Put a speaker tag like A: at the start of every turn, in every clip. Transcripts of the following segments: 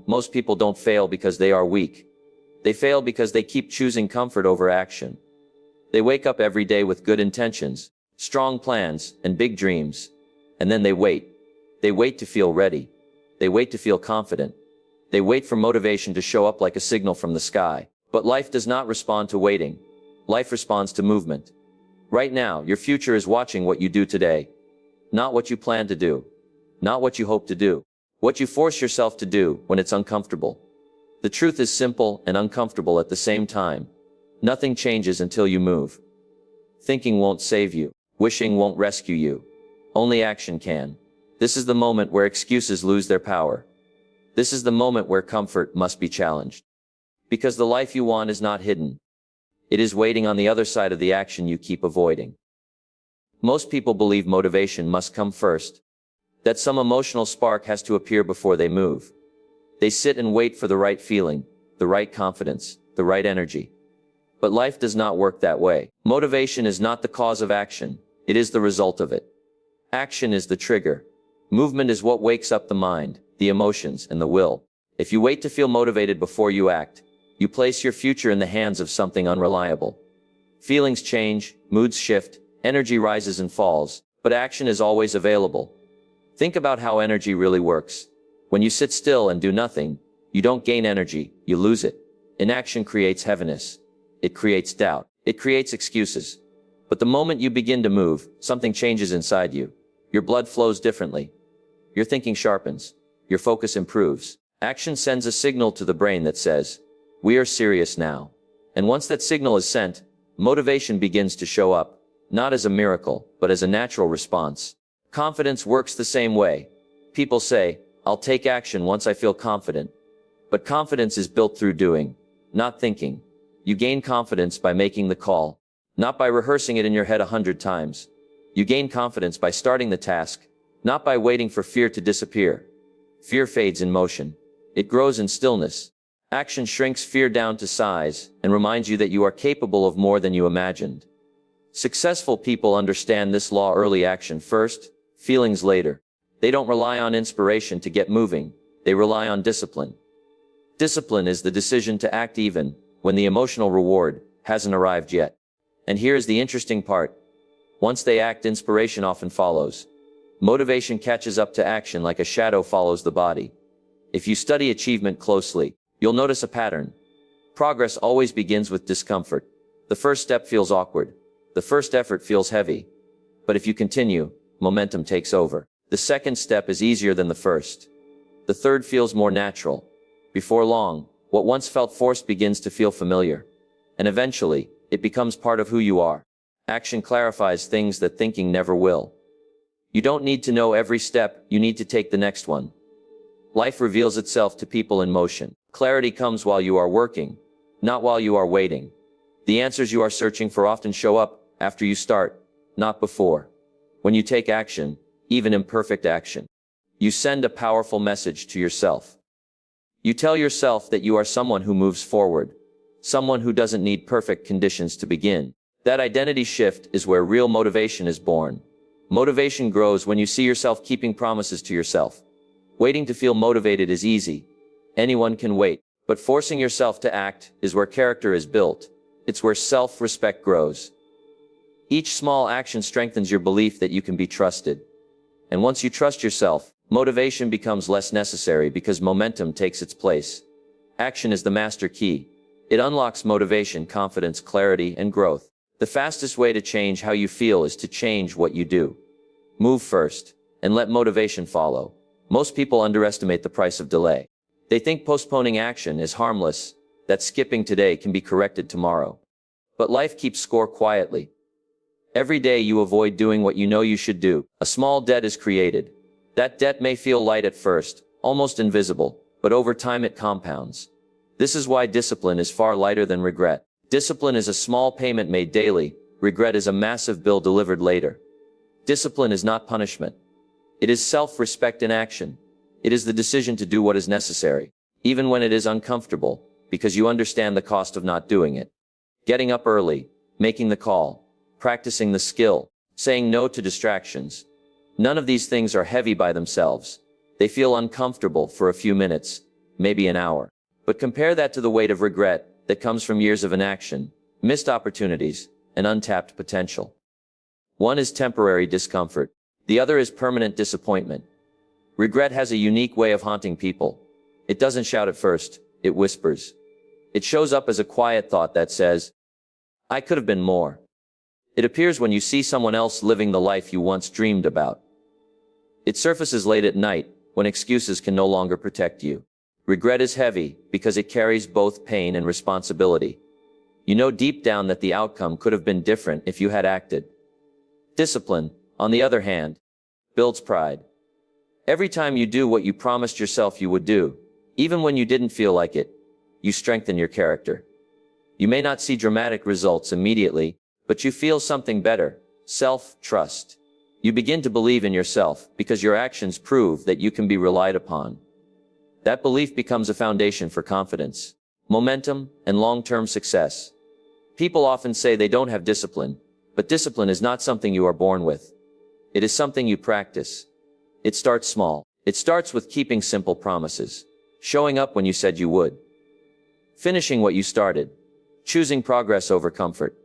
A: most people don't fail because they are weak. They fail because they keep choosing comfort over action. They wake up every day with good intentions, strong plans, and big dreams. And then they wait. They wait to feel ready. They wait to feel confident. They wait for motivation to show up like a signal from the sky. But life does not respond to waiting. Life responds to movement. Right now, your future is watching what you do today. Not what you plan to do. Not what you hope to do. What you force yourself to do when it's uncomfortable. The truth is simple and uncomfortable at the same time. Nothing changes until you move. Thinking won't save you. Wishing won't rescue you. Only action can. This is the moment where excuses lose their power. This is the moment where comfort must be challenged. Because the life you want is not hidden. It is waiting on the other side of the action you keep avoiding. Most people believe motivation must come first. That some emotional spark has to appear before they move. They sit and wait for the right feeling, the right confidence, the right energy. But life does not work that way. Motivation is not the cause of action. It is the result of it. Action is the trigger. Movement is what wakes up the mind, the emotions, and the will. If you wait to feel motivated before you act, you place your future in the hands of something unreliable. Feelings change, moods shift, energy rises and falls, but action is always available. Think about how energy really works. When you sit still and do nothing, you don't gain energy, you lose it. Inaction creates heaviness. It creates doubt. It creates excuses. But the moment you begin to move, something changes inside you. Your blood flows differently. Your thinking sharpens. Your focus improves. Action sends a signal to the brain that says, "We are serious now." And once that signal is sent, motivation begins to show up, not as a miracle, but as a natural response. Confidence works the same way. People say, "I'll take action once I feel confident." But confidence is built through doing, not thinking. You gain confidence by making the call, not by rehearsing it in your head 100 times. You gain confidence by starting the task, not by waiting for fear to disappear. Fear fades in motion. It grows in stillness. Action shrinks fear down to size and reminds you that you are capable of more than you imagined. Successful people understand this law: early action first, feelings later. They don't rely on inspiration to get moving. They rely on discipline. Discipline is the decision to act even when the emotional reward hasn't arrived yet. And here's the interesting part. Once they act, inspiration often follows. Motivation catches up to action like a shadow follows the body. If you study achievement closely, you'll notice a pattern. Progress always begins with discomfort. The first step feels awkward. The first effort feels heavy. But if you continue, momentum takes over. The second step is easier than the first. The third feels more natural. Before long, what once felt forced begins to feel familiar. And eventually, it becomes part of who you are. Action clarifies things that thinking never will. You don't need to know every step, you need to take the next one. Life reveals itself to people in motion. Clarity comes while you are working, not while you are waiting. The answers you are searching for often show up after you start, not before. When you take action, even imperfect action, you send a powerful message to yourself. You tell yourself that you are someone who moves forward, someone who doesn't need perfect conditions to begin. That identity shift is where real motivation is born. Motivation grows when you see yourself keeping promises to yourself. Waiting to feel motivated is easy. Anyone can wait. But forcing yourself to act is where character is built. It's where self-respect grows. Each small action strengthens your belief that you can be trusted. And once you trust yourself, motivation becomes less necessary because momentum takes its place. Action is the master key. It unlocks motivation, confidence, clarity, and growth. The fastest way to change how you feel is to change what you do. Move first, and let motivation follow. Most people underestimate the price of delay. They think postponing action is harmless, that skipping today can be corrected tomorrow. But life keeps score quietly. Every day you avoid doing what you know you should do, a small debt is created. That debt may feel light at first, almost invisible, but over time it compounds. This is why discipline is far lighter than regret. Discipline is a small payment made daily. Regret is a massive bill delivered later. Discipline is not punishment. It is self-respect in action. It is the decision to do what is necessary, even when it is uncomfortable, because you understand the cost of not doing it. Getting up early, making the call, practicing the skill, saying no to distractions. None of these things are heavy by themselves. They feel uncomfortable for a few minutes, maybe an hour. But compare that to the weight of regret that comes from years of inaction, missed opportunities, and untapped potential. One is temporary discomfort. The other is permanent disappointment. Regret has a unique way of haunting people. It doesn't shout at first, it whispers. It shows up as a quiet thought that says, "I could have been more." It appears when you see someone else living the life you once dreamed about. It surfaces late at night, when excuses can no longer protect you. Regret is heavy, because it carries both pain and responsibility. You know deep down that the outcome could have been different if you had acted. Discipline, on the other hand, builds pride. Every time you do what you promised yourself you would do, even when you didn't feel like it, you strengthen your character. You may not see dramatic results immediately, but you feel something better: self-trust. You begin to believe in yourself because your actions prove that you can be relied upon. That belief becomes a foundation for confidence, momentum, and long-term success. People often say they don't have discipline, but discipline is not something you are born with. It is something you practice. It starts small. It starts with keeping simple promises, showing up when you said you would, finishing what you started, choosing progress over comfort.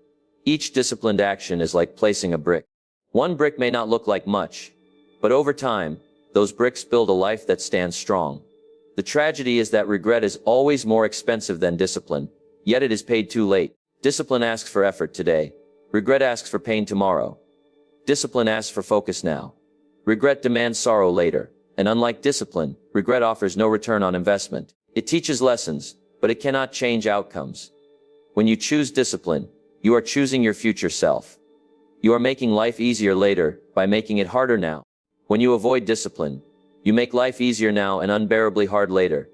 A: Each disciplined action is like placing a brick. One brick may not look like much, but over time, those bricks build a life that stands strong. The tragedy is that regret is always more expensive than discipline, yet it is paid too late. Discipline asks for effort today. Regret asks for pain tomorrow. Discipline asks for focus now. Regret demands sorrow later, and unlike discipline, regret offers no return on investment. It teaches lessons, but it cannot change outcomes. When you choose discipline, you are choosing your future self. You are making life easier later by making it harder now. When you avoid discipline, you make life easier now and unbearably hard later.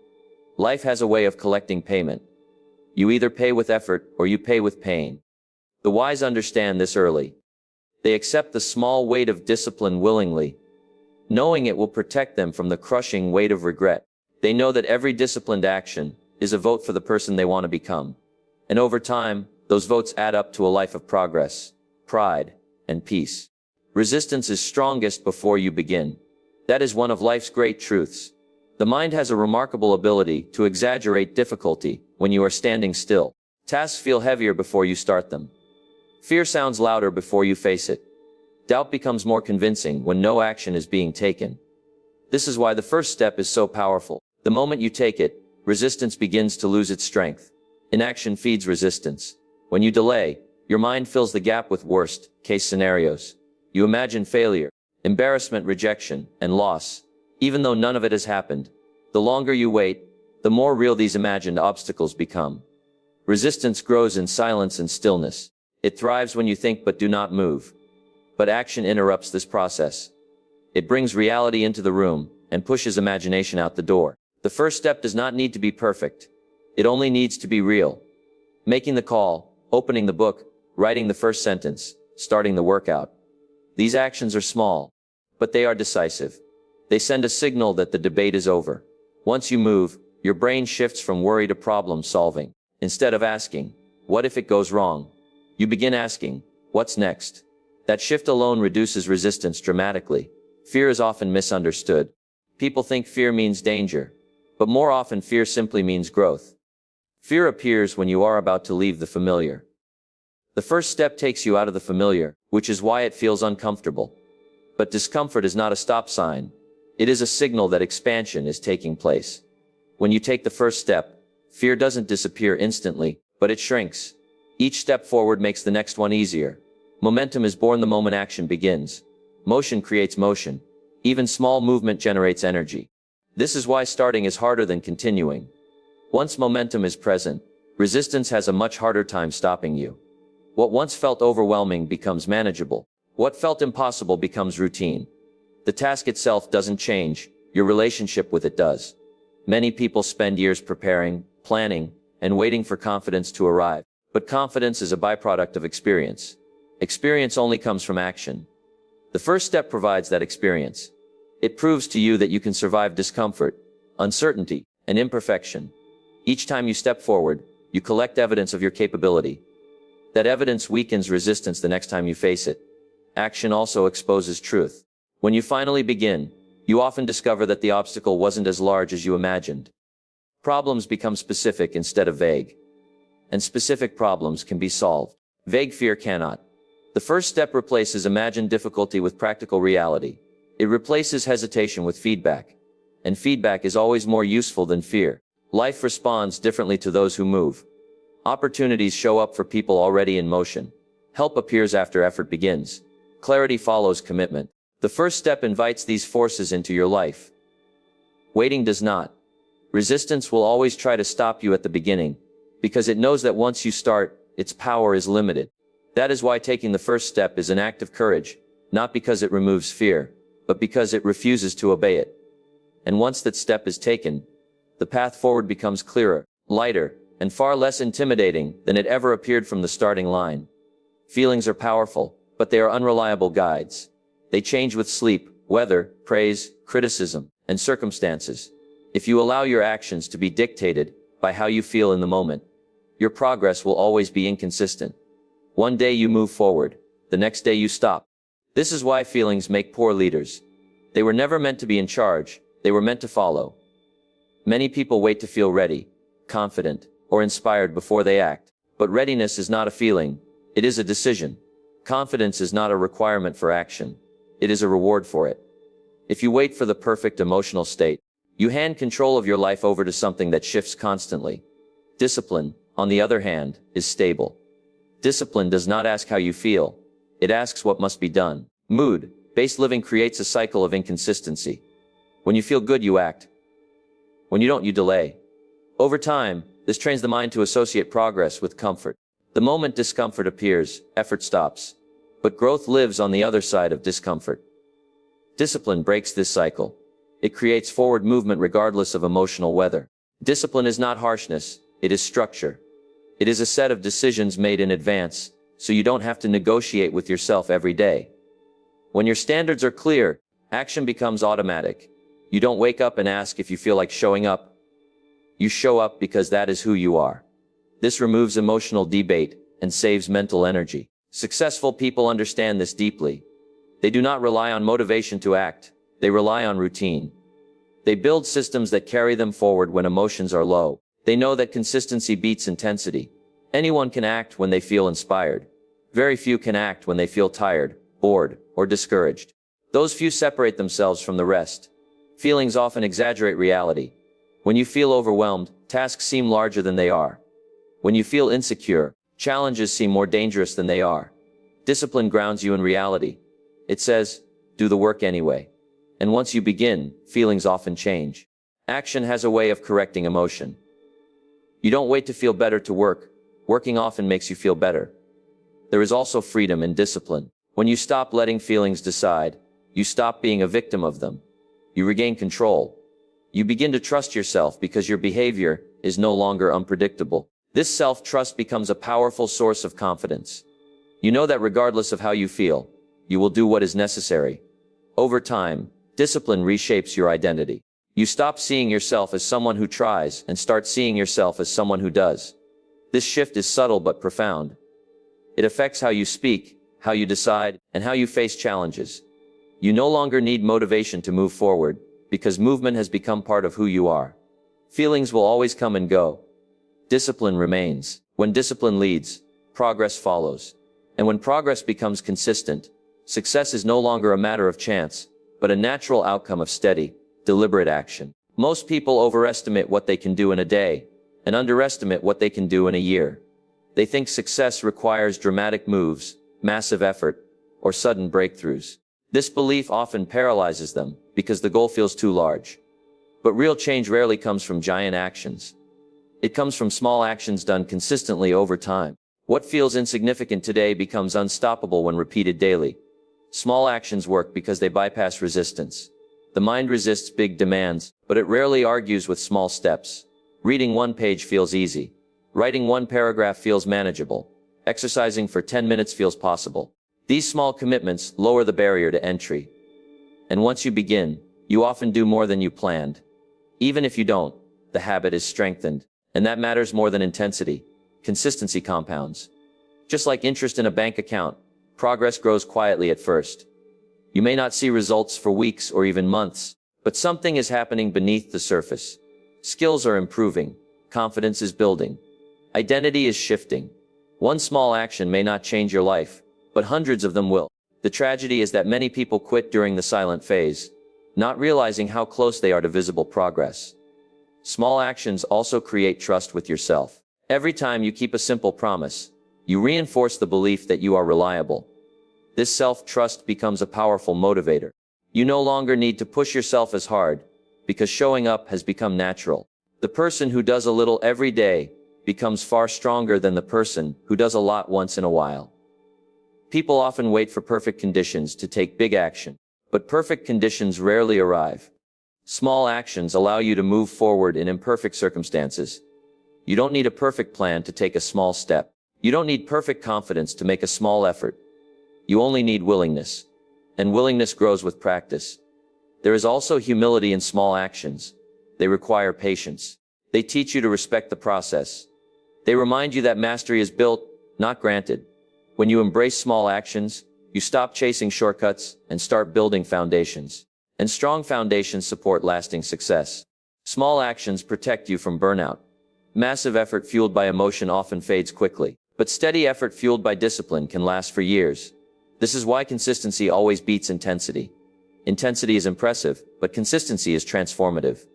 A: Life has a way of collecting payment. You either pay with effort or you pay with pain. The wise understand this early. They accept the small weight of discipline willingly, knowing it will protect them from the crushing weight of regret. They know that every disciplined action is a vote for the person they want to become. And over time, those votes add up to a life of progress, pride, and peace. Resistance is strongest before you begin. That is one of life's great truths. The mind has a remarkable ability to exaggerate difficulty when you are standing still. Tasks feel heavier before you start them. Fear sounds louder before you face it. Doubt becomes more convincing when no action is being taken. This is why the first step is so powerful. The moment you take it, resistance begins to lose its strength. Inaction feeds resistance. When you delay, your mind fills the gap with worst-case scenarios. You imagine failure, embarrassment, rejection, and loss, even though none of it has happened. The longer you wait, the more real these imagined obstacles become. Resistance grows in silence and stillness. It thrives when you think but do not move. But action interrupts this process. It brings reality into the room and pushes imagination out the door. The first step does not need to be perfect. It only needs to be real. Making the call, opening the book, writing the first sentence, starting the workout. These actions are small, but they are decisive. They send a signal that the debate is over. Once you move, your brain shifts from worry to problem solving. Instead of asking, "What if it goes wrong?" you begin asking, "What's next?" That shift alone reduces resistance dramatically. Fear is often misunderstood. People think fear means danger, but more often fear simply means growth. Fear appears when you are about to leave the familiar. The first step takes you out of the familiar, which is why it feels uncomfortable. But discomfort is not a stop sign. It is a signal that expansion is taking place. When you take the first step, fear doesn't disappear instantly, but it shrinks. Each step forward makes the next one easier. Momentum is born the moment action begins. Motion creates motion. Even small movement generates energy. This is why starting is harder than continuing. Once momentum is present, resistance has a much harder time stopping you. What once felt overwhelming becomes manageable. What felt impossible becomes routine. The task itself doesn't change, your relationship with it does. Many people spend years preparing, planning, and waiting for confidence to arrive. But confidence is a byproduct of experience. Experience only comes from action. The first step provides that experience. It proves to you that you can survive discomfort, uncertainty, and imperfection. Each time you step forward, you collect evidence of your capability. That evidence weakens resistance the next time you face it. Action also exposes truth. When you finally begin, you often discover that the obstacle wasn't as large as you imagined. Problems become specific instead of vague. And specific problems can be solved. Vague fear cannot. The first step replaces imagined difficulty with practical reality. It replaces hesitation with feedback. And feedback is always more useful than fear. Life responds differently to those who move. Opportunities show up for people already in motion. Help appears after effort begins. Clarity follows commitment. The first step invites these forces into your life. Waiting does not. Resistance will always try to stop you at the beginning, because it knows that once you start, its power is limited. That is why taking the first step is an act of courage, not because it removes fear, but because it refuses to obey it. And once that step is taken, the path forward becomes clearer, lighter, and far less intimidating than it ever appeared from the starting line. Feelings are powerful, but they are unreliable guides. They change with sleep, weather, praise, criticism, and circumstances. If you allow your actions to be dictated by how you feel in the moment, your progress will always be inconsistent. One day you move forward, the next day you stop. This is why feelings make poor leaders. They were never meant to be in charge, they were meant to follow. Many people wait to feel ready, confident, or inspired before they act. But readiness is not a feeling, it is a decision. Confidence is not a requirement for action, it is a reward for it. If you wait for the perfect emotional state, you hand control of your life over to something that shifts constantly. Discipline, on the other hand, is stable. Discipline does not ask how you feel, it asks what must be done. Mood-based living creates a cycle of inconsistency. When you feel good, you act. When you don't, you delay. Over time, this trains the mind to associate progress with comfort. The moment discomfort appears, effort stops. But growth lives on the other side of discomfort. Discipline breaks this cycle. It creates forward movement regardless of emotional weather. Discipline is not harshness, it is structure. It is a set of decisions made in advance, so you don't have to negotiate with yourself every day. When your standards are clear, action becomes automatic. You don't wake up and ask if you feel like showing up. You show up because that is who you are. This removes emotional debate and saves mental energy. Successful people understand this deeply. They do not rely on motivation to act, they rely on routine. They build systems that carry them forward when emotions are low. They know that consistency beats intensity. Anyone can act when they feel inspired. Very few can act when they feel tired, bored, or discouraged. Those few separate themselves from the rest. Feelings often exaggerate reality. When you feel overwhelmed, tasks seem larger than they are. When you feel insecure, challenges seem more dangerous than they are. Discipline grounds you in reality. It says, do the work anyway. And once you begin, feelings often change. Action has a way of correcting emotion. You don't wait to feel better to work. Working often makes you feel better. There is also freedom in discipline. When you stop letting feelings decide, you stop being a victim of them. You regain control. You begin to trust yourself because your behavior is no longer unpredictable. This self-trust becomes a powerful source of confidence. You know that regardless of how you feel, you will do what is necessary. Over time, discipline reshapes your identity. You stop seeing yourself as someone who tries and start seeing yourself as someone who does. This shift is subtle but profound. It affects how you speak, how you decide, and how you face challenges. You no longer need motivation to move forward, because movement has become part of who you are. Feelings will always come and go. Discipline remains. When discipline leads, progress follows. And when progress becomes consistent, success is no longer a matter of chance, but a natural outcome of steady, deliberate action. Most people overestimate what they can do in a day, and underestimate what they can do in a year. They think success requires dramatic moves, massive effort, or sudden breakthroughs. This belief often paralyzes them, because the goal feels too large. But real change rarely comes from giant actions. It comes from small actions done consistently over time. What feels insignificant today becomes unstoppable when repeated daily. Small actions work because they bypass resistance. The mind resists big demands, but it rarely argues with small steps. Reading one page feels easy. Writing one paragraph feels manageable. Exercising for 10 minutes feels possible. These small commitments lower the barrier to entry. And once you begin, you often do more than you planned. Even if you don't, the habit is strengthened. And that matters more than intensity. Consistency compounds. Just like interest in a bank account, progress grows quietly at first. You may not see results for weeks or even months, but something is happening beneath the surface. Skills are improving. Confidence is building. Identity is shifting. One small action may not change your life, but hundreds of them will. The tragedy is that many people quit during the silent phase, not realizing how close they are to visible progress. Small actions also create trust with yourself. Every time you keep a simple promise, you reinforce the belief that you are reliable. This self-trust becomes a powerful motivator. You no longer need to push yourself as hard, because showing up has become natural. The person who does a little every day becomes far stronger than the person who does a lot once in a while. People often wait for perfect conditions to take big action, but perfect conditions rarely arrive. Small actions allow you to move forward in imperfect circumstances. You don't need a perfect plan to take a small step. You don't need perfect confidence to make a small effort. You only need willingness. And willingness grows with practice. There is also humility in small actions. They require patience. They teach you to respect the process. They remind you that mastery is built, not granted. When you embrace small actions, you stop chasing shortcuts and start building foundations. And strong foundations support lasting success. Small actions protect you from burnout. Massive effort fueled by emotion often fades quickly, but steady effort fueled by discipline can last for years. This is why consistency always beats intensity. Intensity is impressive, but consistency is transformative.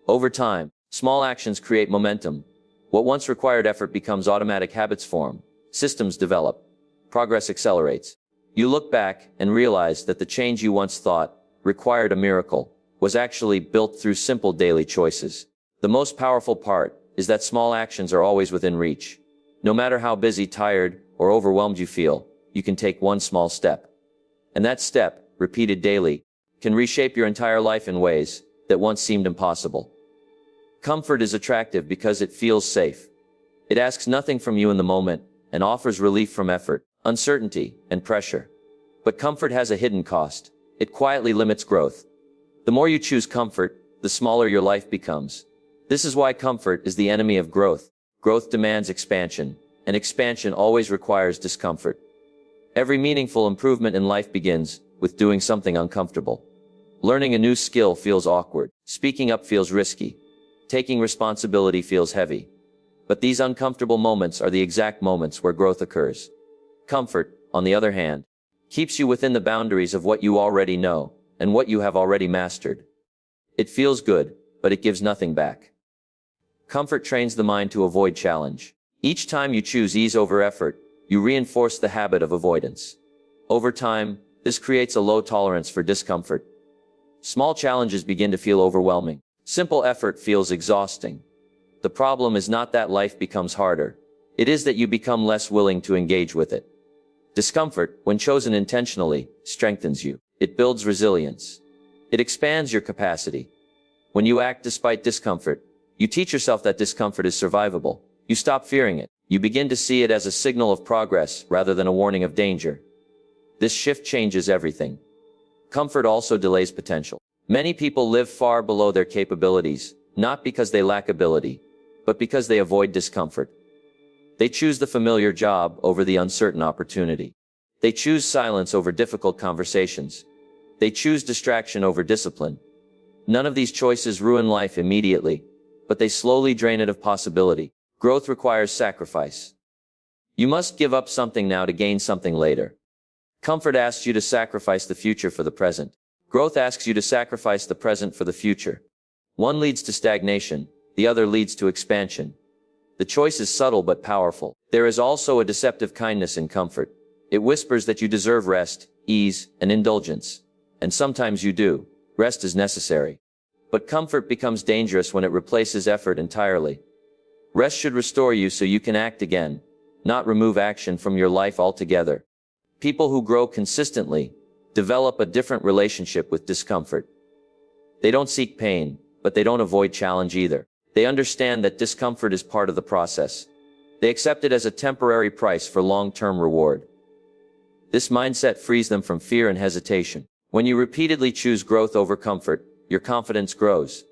A: Over time, small actions create momentum. What once required effort becomes automatic. Habits form. Systems develop. Progress accelerates. You look back and realize that the change you once thought required a miracle was actually built through simple daily choices. The most powerful part is that small actions are always within reach. No matter how busy, tired, or overwhelmed you feel, you can take one small step. And that step, repeated daily, can reshape your entire life in ways that once seemed impossible. Comfort is attractive because it feels safe. It asks nothing from you in the moment and offers relief from effort, uncertainty, and pressure. But comfort has a hidden cost. It quietly limits growth. The more you choose comfort, the smaller your life becomes. This is why comfort is the enemy of growth. Growth demands expansion, and expansion always requires discomfort. Every meaningful improvement in life begins with doing something uncomfortable. Learning a new skill feels awkward. Speaking up feels risky. Taking responsibility feels heavy. But these uncomfortable moments are the exact moments where growth occurs. Comfort, on the other hand, keeps you within the boundaries of what you already know and what you have already mastered. It feels good, but it gives nothing back. Comfort trains the mind to avoid challenge. Each time you choose ease over effort, you reinforce the habit of avoidance. Over time, this creates a low tolerance for discomfort. Small challenges begin to feel overwhelming. Simple effort feels exhausting. The problem is not that life becomes harder. It is that you become less willing to engage with it. Discomfort, when chosen intentionally, strengthens you. It builds resilience. It expands your capacity. When you act despite discomfort, you teach yourself that discomfort is survivable. You stop fearing it. You begin to see it as a signal of progress rather than a warning of danger. This shift changes everything. Comfort also delays potential. Many people live far below their capabilities, not because they lack ability, but because they avoid discomfort. They choose the familiar job over the uncertain opportunity. They choose silence over difficult conversations. They choose distraction over discipline. None of these choices ruin life immediately, but they slowly drain it of possibility. Growth requires sacrifice. You must give up something now to gain something later. Comfort asks you to sacrifice the future for the present. Growth asks you to sacrifice the present for the future. One leads to stagnation, the other leads to expansion. The choice is subtle but powerful. There is also a deceptive kindness in comfort. It whispers that you deserve rest, ease, and indulgence. And sometimes you do. Rest is necessary. But comfort becomes dangerous when it replaces effort entirely. Rest should restore you so you can act again, not remove action from your life altogether. People who grow consistently develop a different relationship with discomfort. They don't seek pain, but they don't avoid challenge either. They understand that discomfort is part of the process. They accept it as a temporary price for long-term reward. This mindset frees them from fear and hesitation. When you repeatedly choose growth over comfort, your confidence grows.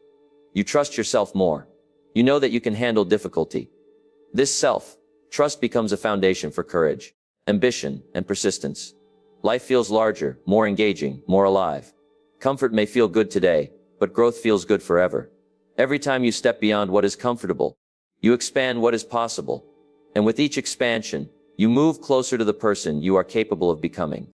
A: You trust yourself more. You know that you can handle difficulty. This self-trust becomes a foundation for courage, ambition, and persistence. Life feels larger, more engaging, more alive. Comfort may feel good today, but growth feels good forever. Every time you step beyond what is comfortable, you expand what is possible. And with each expansion, you move closer to the person you are capable of becoming.